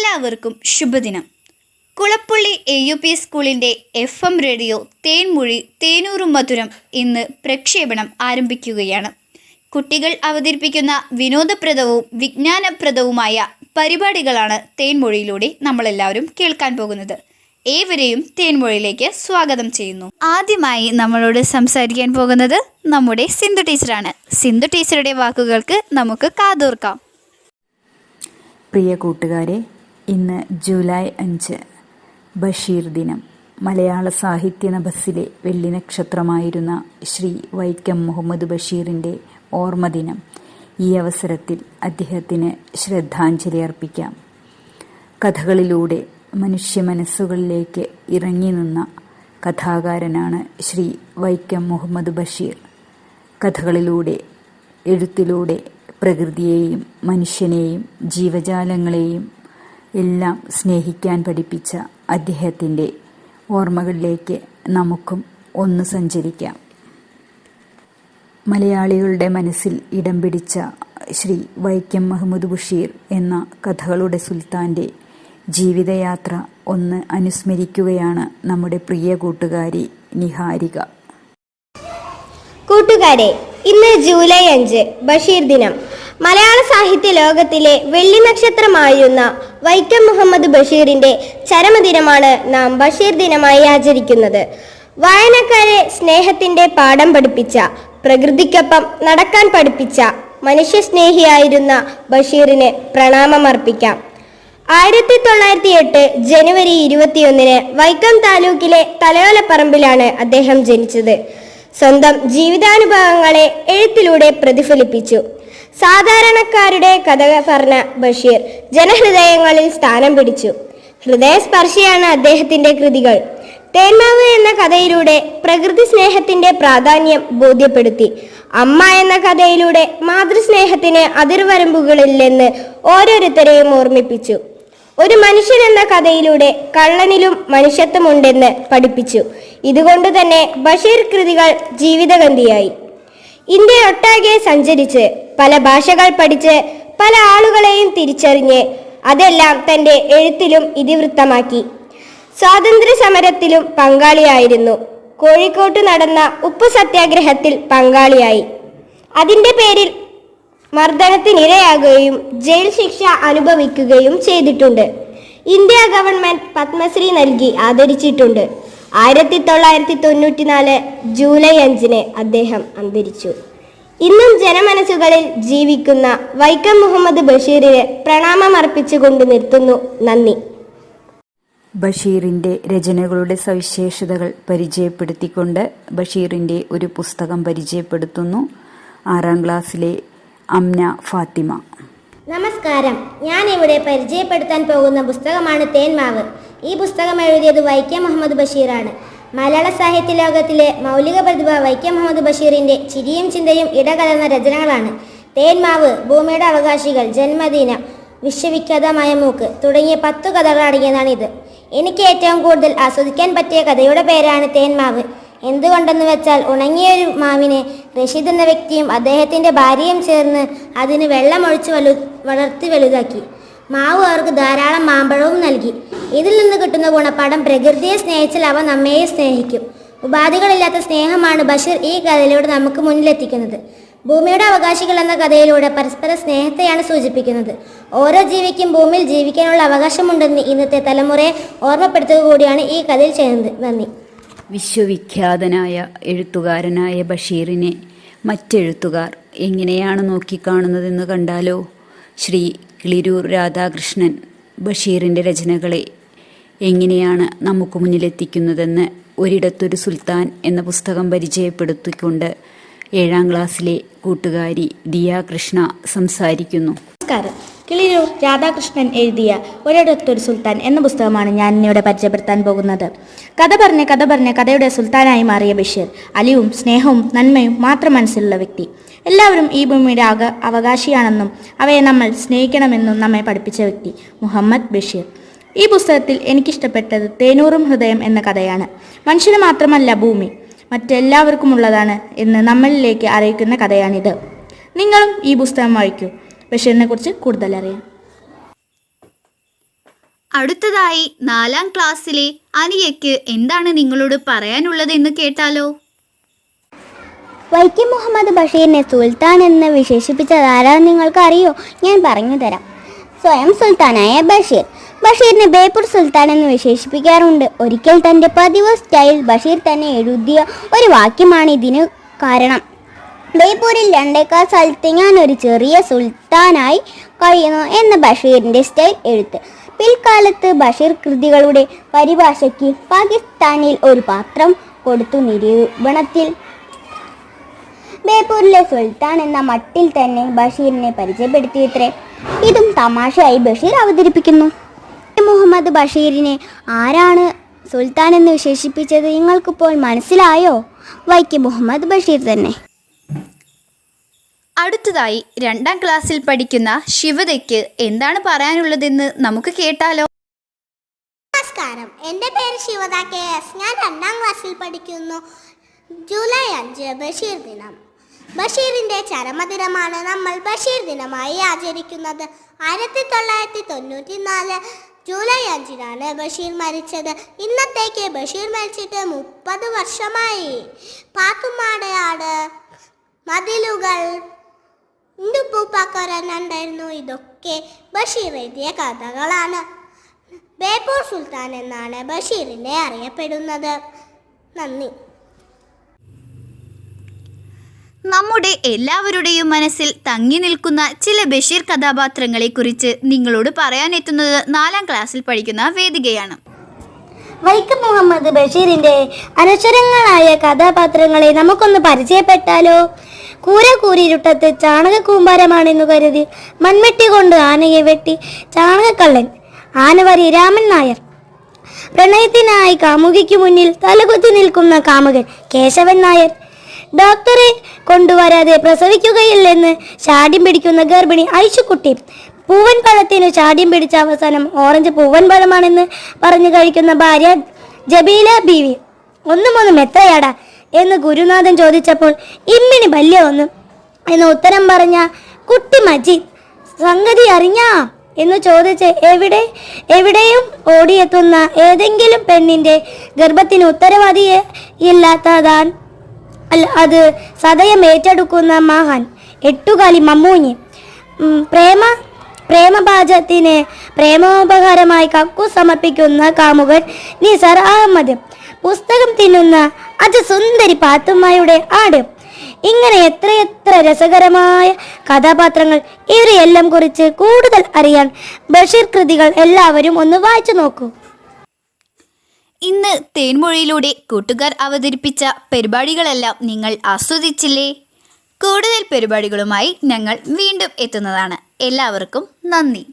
എല്ലാവർക്കും ശുഭദിനം. കുളപ്പുള്ളി AUP സ്കൂളിൻ്റെ FM റേഡിയോ തേൻമൊഴി തേനൂറും മധുരം ഇന്ന് പ്രക്ഷേപണം ആരംഭിക്കുകയാണ്. കുട്ടികൾ അവതരിപ്പിക്കുന്ന വിനോദപ്രദവും വിജ്ഞാനപ്രദവുമായ പരിപാടികളാണ് തേൻമൊഴിയിലൂടെ നമ്മളെല്ലാവരും കേൾക്കാൻ പോകുന്നത്. ഏവരെയും തേൻമൊഴിയിലേക്ക് സ്വാഗതം ചെയ്യുന്നു. ആദ്യമായി നമ്മളോട് സംസാരിക്കാൻ പോകുന്നത് നമ്മുടെ സിന്ധു ടീച്ചറാണ്. സിന്ധു ടീച്ചറുടെ വാക്കുകൾക്ക് നമുക്ക് കാതോർക്കാം. പ്രിയ കൂട്ടുകാരെ, ഇന്ന് ജൂലൈ 5 ബഷീർ ദിനം. മലയാള സാഹിത്യ നഭസിലെ വെള്ളി നക്ഷത്രമായിരുന്ന ശ്രീ വൈക്കം മുഹമ്മദ് ബഷീറിൻ്റെ ഓർമ്മദിനം. ഈ അവസരത്തിൽ അദ്ദേഹത്തിന് ശ്രദ്ധാഞ്ജലി അർപ്പിക്കാം. കഥകളിലൂടെ മനുഷ്യ മനസ്സുകളിലേക്ക് ഇറങ്ങി നിന്ന കഥാകാരനാണ് ശ്രീ വൈക്കം മുഹമ്മദ് ബഷീർ. കഥകളിലൂടെ, എഴുത്തിലൂടെ പ്രകൃതിയെയും മനുഷ്യനെയും ജീവജാലങ്ങളെയും എല്ലാം സ്നേഹിക്കാൻ പഠിപ്പിച്ച അദ്ദേഹത്തിൻ്റെ ഓർമ്മകളിലേക്ക് നമുക്കും ഒന്ന് സഞ്ചരിക്കാം. മലയാളികളുടെ മനസ്സിൽ ഇടം പിടിച്ച ശ്രീ വൈക്കം മുഹമ്മദ് ബഷീർ എന്ന കഥകളുടെ സുൽത്താൻ്റെ ജീവിതയാത്ര ഒന്ന് അനുസ്മരിക്കുകയാണ് നമ്മുടെ പ്രിയ കൂട്ടുകാരി നിഹാരിക. കൂട്ടുകാരെ, ഇന്ന് ജൂലൈ 5 ബഷീർ ദിനം. മലയാള സാഹിത്യ ലോകത്തിലെ വെള്ളി നക്ഷത്രമായിരുന്ന വൈക്കം മുഹമ്മദ് ബഷീറിന്റെ ചരമദിനമാണ് നാം ബഷീർ ദിനമായി ആചരിക്കുന്നത്. വായനക്കാരെ സ്നേഹത്തിന്റെ പാഠം പഠിപ്പിച്ച, പ്രകൃതിക്കൊപ്പം നടക്കാൻ പഠിപ്പിച്ച മനുഷ്യസ്നേഹിയായിരുന്ന ബഷീറിന് പ്രണാമമർപ്പിക്കാം. 1908 ജനുവരി 21 വൈക്കം താലൂക്കിലെ തലയോലപ്പറമ്പിലാണ് അദ്ദേഹം ജനിച്ചത്. സ്വന്തം ജീവിതാനുഭവങ്ങളെ എഴുത്തിലൂടെ പ്രതിഫലിപ്പിച്ചു. സാധാരണക്കാരുടെ കഥ പറഞ്ഞ ബഷീർ ജനഹൃദയങ്ങളിൽ സ്ഥാനം പിടിച്ചു. ഹൃദയസ്പർശിയാണ് അദ്ദേഹത്തിന്റെ കൃതികൾ. തേന്മാവ് എന്ന കഥയിലൂടെ പ്രകൃതി സ്നേഹത്തിന്റെ പ്രാധാന്യം ബോധ്യപ്പെടുത്തി. അമ്മ എന്ന കഥയിലൂടെ മാതൃസ്നേഹത്തിന് അതിർവരമ്പുകളില്ലെന്ന് ഓരോരുത്തരെയും ഓർമ്മിപ്പിച്ചു. ഒരു മനുഷ്യൻ എന്ന കഥയിലൂടെ കള്ളനിലും മനുഷ്യത്വമുണ്ടെന്ന് പഠിപ്പിച്ചു. ഇതുകൊണ്ട് തന്നെ ബഷീർ കൃതികൾ ജീവിതഗന്ധിയായി. ഇന്ത്യയൊട്ടാകെ സഞ്ചരിച്ച്, പല ഭാഷകൾ പഠിച്ച്, പല ആളുകളെയും തിരിച്ചറിഞ്ഞ് അതെല്ലാം തൻ്റെ എഴുത്തിലും ഇതിവൃത്തമാക്കി. സ്വാതന്ത്ര്യ സമരത്തിലും പങ്കാളിയായിരുന്നു. കോഴിക്കോട്ട് നടന്ന ഉപ്പു സത്യാഗ്രഹത്തിൽ പങ്കാളിയായി. അതിൻ്റെ പേരിൽ മർദ്ദനത്തിനിരയാകുകയും ജയിൽ ശിക്ഷ അനുഭവിക്കുകയും ചെയ്തിട്ടുണ്ട്. ഇന്ത്യ ഗവൺമെന്റ് പത്മശ്രീ നൽകി ആദരിച്ചിട്ടുണ്ട്. 1994 ജൂലൈ 5 അദ്ദേഹം അന്തരിച്ചു. ഇന്നും ജനമനസ്സുകളിൽ ജീവിക്കുന്ന വൈക്കം മുഹമ്മദ് ബഷീറിന് പ്രണാമം അർപ്പിച്ചുകൊണ്ട് നിർത്തുന്നു. നന്ദി. ബഷീറിൻ്റെ രചനകളുടെ സവിശേഷതകൾ പരിചയപ്പെടുത്തിക്കൊണ്ട് ബഷീറിൻ്റെ ഒരു പുസ്തകം പരിചയപ്പെടുത്തുന്നു. 6ാം ക്ലാസ്സിലെ അംന ഫാത്തിമ. നമസ്കാരം. ഞാൻ ഇവിടെ പരിചയപ്പെടുത്താൻ പോകുന്ന പുസ്തകമാണ് തേന്മാവ്. ഈ പുസ്തകം എഴുതിയത് വൈക്കം മുഹമ്മദ് ബഷീറാണ്. മലയാള സാഹിത്യ ലോകത്തിലെ മൗലിക പ്രതിഭ വൈക്കം മുഹമ്മദ് ബഷീറിന്റെ ചിരിയും ചിന്തയും ഇടകലർന്ന രചനകളാണ് തേന്മാവ്, ഭൂമിയുടെ അവകാശികൾ, ജന്മദിനം, വിശ്വവിഖ്യാതമായ മൂക്ക് തുടങ്ങിയ 10 കഥകൾ അടങ്ങിയതാണിത്. എനിക്ക് ഏറ്റവും കൂടുതൽ ആസ്വദിക്കാൻ പറ്റിയ കഥയുടെ പേരാണ് തേന്മാവ്. എന്തുകൊണ്ടെന്ന് വെച്ചാൽ, ഉണങ്ങിയൊരു മാവിനെ റഷീദ് എന്ന വ്യക്തിയും അദ്ദേഹത്തിൻ്റെ ഭാര്യയും ചേർന്ന് അതിന് വെള്ളമൊഴിച്ച് വളർത്തി വലുതാക്കി. മാവ് അവർക്ക് ധാരാളം മാമ്പഴവും നൽകി. ഇതിൽ നിന്ന് കിട്ടുന്ന ഗുണപാഠം, പ്രകൃതിയെ സ്നേഹിച്ചാൽ അവ നമ്മയെ സ്നേഹിക്കും. ഉപാധികളില്ലാത്ത സ്നേഹമാണ് ബഷീർ ഈ കഥയിലൂടെ നമുക്ക് മുന്നിലെത്തിക്കുന്നത്. ഭൂമിയുടെ അവകാശികൾ എന്ന കഥയിലൂടെ പരസ്പര സ്നേഹത്തെയാണ് സൂചിപ്പിക്കുന്നത്. ഓരോ ജീവിക്കും ഭൂമിയിൽ ജീവിക്കാനുള്ള അവകാശമുണ്ടെന്ന് ഇന്നത്തെ തലമുറയെ ഓർമ്മപ്പെടുത്തുക കൂടിയാണ് ഈ കഥയിൽ ചെയ്യുന്നത്. നന്ദി. വിശ്വവിഖ്യാതനായ എഴുത്തുകാരനായ ബഷീറിനെ മറ്റെഴുത്തുകാർ എങ്ങനെയാണ് നോക്കിക്കാണുന്നതെന്ന് കണ്ടാലോ? ശ്രീ കിളിരൂർ രാധാകൃഷ്ണൻ ബഷീറിൻ്റെ രചനകളെ എങ്ങനെയാണ് നമുക്ക് മുന്നിലെത്തിക്കുന്നതെന്ന് ഒരിടത്തൊരു സുൽത്താൻ എന്ന പുസ്തകം പരിചയപ്പെടുത്തിക്കൊണ്ട് 7ാം ക്ലാസ്സിലെ കൂട്ടുകാരി ദിയ കൃഷ്ണ സംസാരിക്കുന്നു. നമസ്കാരം. കിളിരൂർ രാധാകൃഷ്ണൻ എഴുതിയ ഒരിടത്തൊരു സുൽത്താൻ എന്ന പുസ്തകമാണ് ഞാൻ ഇന്നിവിടെ പരിചയപ്പെടുത്താൻ പോകുന്നത്. കഥ പറഞ്ഞ് കഥയുടെ സുൽത്താനായി മാറിയ ബഷീർ അലിവും സ്നേഹവും നന്മയും മാത്രം മനസ്സിലുള്ള വ്യക്തി. എല്ലാവരും ഈ ഭൂമിയുടെ അവകാശിയാണെന്നും അവയെ നമ്മൾ സ്നേഹിക്കണമെന്നും നമ്മെ പഠിപ്പിച്ച വ്യക്തി മുഹമ്മദ് ബഷീർ. ഈ പുസ്തകത്തിൽ എനിക്കിഷ്ടപ്പെട്ടത് തേനൂറും ഹൃദയം എന്ന കഥയാണ്. മനുഷ്യന് മാത്രമല്ല ഭൂമി മറ്റെല്ലാവർക്കുമുള്ളതാണ് എന്ന് നമ്മളിലേക്ക് അറിയിക്കുന്ന കഥയാണിത്. നിങ്ങളും ഈ പുസ്തകം വായിക്കൂ. ബഷീറിനെ കുറിച്ച് കൂടുതൽ അറിയാം. അടുത്തതായി 4ാം ക്ലാസ്സിലെ അനിയയ്ക്ക് എന്താണ് നിങ്ങളോട് പറയാനുള്ളതെന്ന് കേട്ടാലോ? വൈക്കം മുഹമ്മദ് ബഷീറിനെ സുൽത്താൻ എന്ന് വിശേഷിപ്പിച്ചത് ആരാന്ന് നിങ്ങൾക്ക് അറിയോ? ഞാൻ പറഞ്ഞു തരാം. സ്വയം സുൽത്താനായ ബഷീർ. ബഷീറിനെ ബേപ്പൂർ സുൽത്താൻ എന്ന് വിശേഷിപ്പിക്കാറുണ്ട്. ഒരിക്കൽ തൻ്റെ പതിവ് സ്റ്റൈൽ ബഷീർ തന്നെ എഴുതിയ ഒരു വാക്യമാണ് ഇതിന് കാരണം. ബേപ്പൂരിൽ 2 സ്ഥലത്ത് ഞാൻ ഒരു ചെറിയ സുൽത്താനായി കഴിയുന്നു എന്ന ബഷീറിൻ്റെ സ്റ്റൈൽ എഴുത്ത്. പിൽക്കാലത്ത് ബഷീർ കൃതികളുടെ പരിഭാഷയ്ക്ക് പാകിസ്ഥാനിൽ ഒരു പത്രം കൊടുത്തു നിരൂപണത്തിൽ ബേപ്പൂരിലെ സുൽത്താൻ എന്ന മട്ടിൽ തന്നെ ബഷീറിനെ പരിചയപ്പെടുത്തിയത്രേ. ഇതും തമാശയായി ബഷീർ അവതരിപ്പിക്കുന്നു. മുഹമ്മദ് ബഷീറിനെ ആരാണ് സുൽത്താൻ എന്ന് വിശേഷിപ്പിച്ചത് നിങ്ങൾക്കിപ്പോൾ മനസ്സിലായോ? വൈക്കം മുഹമ്മദ് ബഷീർ തന്നെ. അടുത്തതായി 2ാം ക്ലാസ്സിൽ പഠിക്കുന്ന ശിവതയ്ക്ക് എന്താണ് പറയാനുള്ളതെന്ന് നമുക്ക് കേട്ടാലോ? നമസ്കാരം, എൻ്റെ പേര് ശിവദ KS. ഞാൻ 2ാം ക്ലാസ്സിൽ പഠിക്കുന്നു. ജൂലൈ 5 ബഷീർ ദിനം. ബഷീറിൻ്റെ ചരമദിനമാണ് നമ്മൾ ബഷീർ ദിനമായി ആചരിക്കുന്നത്. 1994 ജൂലൈ 5 ബഷീർ മരിച്ചത്. ഇന്നത്തേക്ക് ബഷീർ മരിച്ചിട്ട് 30 വർഷമായി. പാത്തുമ്മാടെ ആട്, മതിലുകൾ, ഉണ്ടായിരുന്നു. ഇതൊക്കെ ബഷീർ എഴുതിയ കഥകളാണ്. ബേപ്പൂർ സുൽത്താൻ എന്നാണ് ബഷീറിനെ അറിയപ്പെടുന്നത്. നന്ദി. നമ്മുടെ എല്ലാവരുടെയും മനസ്സിൽ തങ്ങി നിൽക്കുന്ന ചില ബഷീർ കഥാപാത്രങ്ങളെക്കുറിച്ച് നിങ്ങളോട് പറയാനെത്തുന്നത് 4ാം ക്ലാസ്സിൽ പഠിക്കുന്ന വേദികയാണ്. വൈക്കം മുഹമ്മദ് ബഷീറിന്റെ അനശ്വരങ്ങളായ കഥാപാത്രങ്ങളെ നമുക്കൊന്ന് പരിചയപ്പെട്ടാലോ? കൂരിരുട്ടത്ത് ചാണകക്കൂമ്പാരമാണെന്നു കരുതി മൺവെട്ടി കൊണ്ട് ആനയെ വെട്ടി ചാണകക്കള്ളൻ ആനവരി രാമൻ നായർ. പ്രണയത്തിനായി കാമുകിക്ക് മുന്നിൽ തലകുത്തി നിൽക്കുന്ന കാമുകൻ കേശവൻ നായർ. ഡോക്ടറെ കൊണ്ടുവരാതെ പ്രസവിക്കുകയില്ലെന്ന് ശാഠ്യം പിടിക്കുന്ന ഗർഭിണി ഐശുക്കുട്ടി. പൂവൻ പഴത്തിന് ശാഠ്യം പിടിച്ച അവസാനം ഓറഞ്ച് പൂവൻ പഴമാണെന്ന് പറഞ്ഞു കഴിക്കുന്ന ഭാര്യ ജബീല ബീവി. ഒന്നും എത്രയാടാ എന്ന് ഗുരുനാഥൻ ചോദിച്ചപ്പോൾ ഇമ്മിണി ബല്യ ഒന്ന് എന്ന് ഉത്തരം പറഞ്ഞ കുട്ടി മജീദ്. സംഗതി അറിഞ്ഞാ എന്ന് ചോദിച്ച് എവിടെയും ഓടിയെത്തുന്ന ഏതെങ്കിലും പെണ്ണിന്റെ ഗർഭത്തിന് ഉത്തരവാദിയില്ലാത്തതാൻ അത് സദയം ഏറ്റെടുക്കുന്ന മഹാൻ എട്ടുകാലി മമ്മൂഞ്ഞി. പ്രേമപാചത്തിന് പ്രേമോപകാരമായി കക്കു സമർപ്പിക്കുന്ന കാമുകൻ നിസാർ അഹമ്മദ്. പുസ്തകം തിന്നുന്ന സുന്ദരി പാത്തുമ്മയുടെ ആട്. ഇങ്ങനെ എത്രയെത്ര രസകരമായ കഥാപാത്രങ്ങൾ. ഇവരെയെല്ലാം കുറിച്ച് കൂടുതൽ അറിയാൻ ബഷീർ കൃതികൾ എല്ലാവരും ഒന്ന് വായിച്ചു നോക്കൂ. ഇന്ന് തേൻമൊഴിയിലൂടെ കൂട്ടുകാർ അവതരിപ്പിച്ച പരിപാടികളെല്ലാം നിങ്ങൾ ആസ്വദിച്ചില്ലേ? കൂടുതൽ പരിപാടികളുമായി ഞങ്ങൾ വീണ്ടും എത്തുന്നതാണ്. എല്ലാവർക്കും നന്ദി.